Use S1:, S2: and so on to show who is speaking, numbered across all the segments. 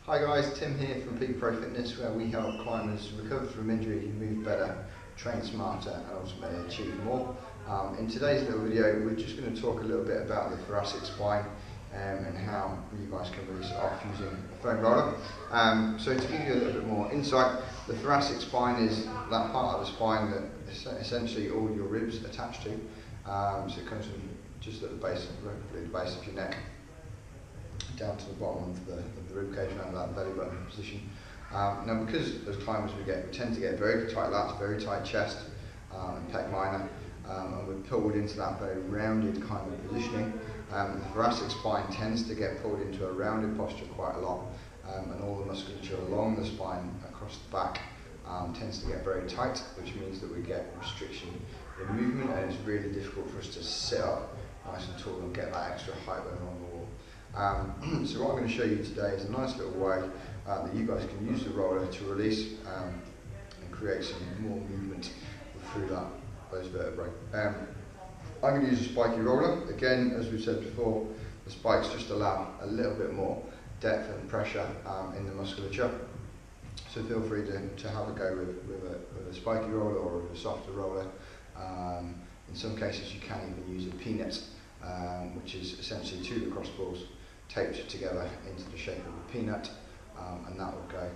S1: Hi guys, Tim here from PPF Fitness, where we help climbers recover from injury, move better, train smarter and ultimately achieve more. In today's little video we're just going to talk a little bit about the thoracic spine and how you guys can release it off using a foam roller. So to give you a little bit more insight, the thoracic spine is that part of the spine that essentially all your ribs attach to. So it comes from just at the base, roughly the base of your neck, down to the bottom of the rib cage around that belly button position. Now because as climbers we tend to get very tight lats, very tight chest and pec minor, and we're pulled into that very rounded kind of positioning. The thoracic spine tends to get pulled into a rounded posture quite a lot, and all the musculature along the spine across the back tends to get very tight, which means that we get restriction in movement, and it's really difficult for us to sit up nice and tall and get that extra height when we're on the wall. So what I'm going to show you today is a nice little way that you guys can use the roller to release and create some more movement through those vertebrae. I'm going to use a spiky roller. Again, as we've said before, the spikes just allow a little bit more depth and pressure in the musculature. So feel free to have a go with a spiky roller or with a softer roller. In some cases you can even use a peanut, which is essentially two lacrosse balls taped together into the shape of a peanut, and that will go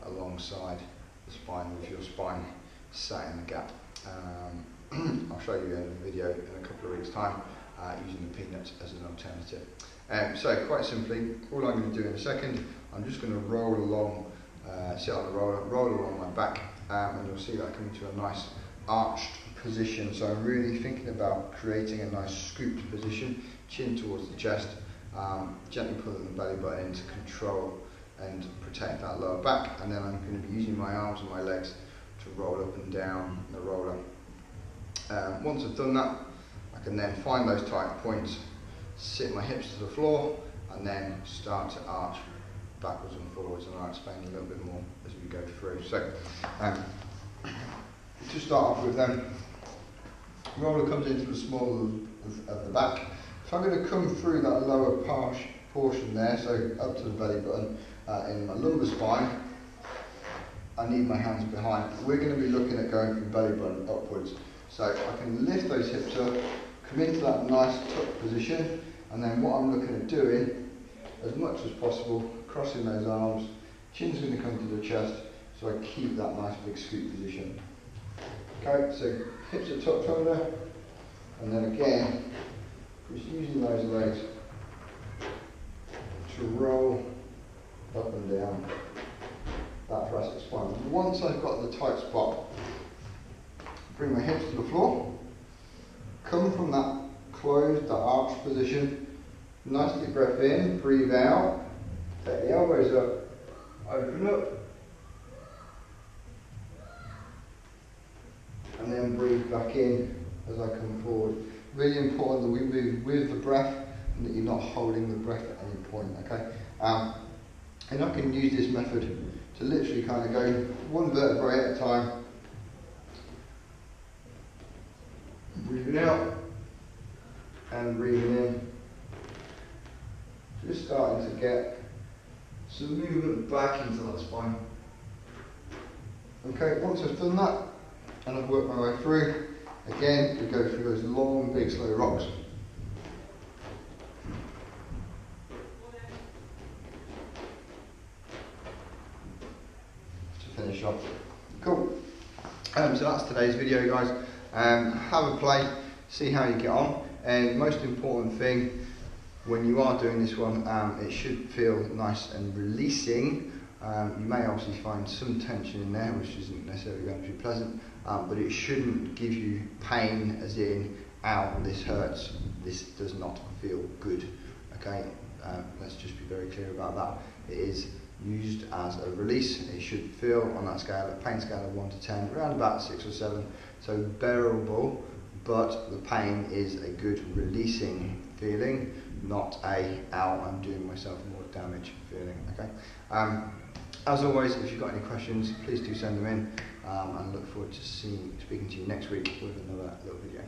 S1: alongside the spine with your spine sat in the gap. I'll show you in a video in a couple of weeks' time using the peanut as an alternative. So quite simply, all I'm going to do in a second, I'm just going to roll along, sit on the roller, roll along my back, and you'll see that coming to a nice arched position. So I'm really thinking about creating a nice scooped position, chin towards the chest, gently pulling the belly button in to control and protect that lower back, and then I'm going to be using my arms and my legs to roll up and down the roller. Once I've done that, I can then find those tight points, sit my hips to the floor, and then start to arch backwards and forwards, and I'll explain a little bit more as we go through. So to start off with then, roller comes into the small of the back. So I'm going to come through that lower portion there, so up to the belly button in my lumbar spine. I need my hands behind. We're going to be looking at going from belly button upwards. So I can lift those hips up, come into that nice tuck position, and then what I'm looking at doing, as much as possible, crossing those arms, chin's going to come to the chest, so I keep that nice big scoop position. Okay, so hips are tucked under, and then again, just using those legs to roll up and down that thoracic spine. Once I've got the tight spot, bring my hips to the floor, come from that closed, that arched position, nice deep breath in, breathe out, take the elbows up, open up, and then breathe back in as I come forward. Really important that we move with the breath and that you're not holding the breath at any point, okay? And I can use this method to literally kind of go one vertebrae at a time, breathing out and breathing in. Just starting to get some movement back into that spine. Okay, once I've done that and I've worked my way through, again we go through those long, big, slow rocks. To finish off. Cool. So that's today's video, guys. Have a play, see how you get on, and most important thing, when you are doing this one, it should feel nice and releasing. You may obviously find some tension in there, which isn't necessarily going to be pleasant, but it shouldn't give you pain as in, ow, this hurts, this does not feel good. Okay, let's just be very clear about that. It is used as a release. It should feel on that scale, a pain scale of 1 to 10, around about 6 or 7, so bearable, but the pain is a good releasing feeling, not a, ow, I'm doing myself more damage feeling, okay? As always, if you've got any questions, please do send them in, and look forward to speaking to you next week with another little video.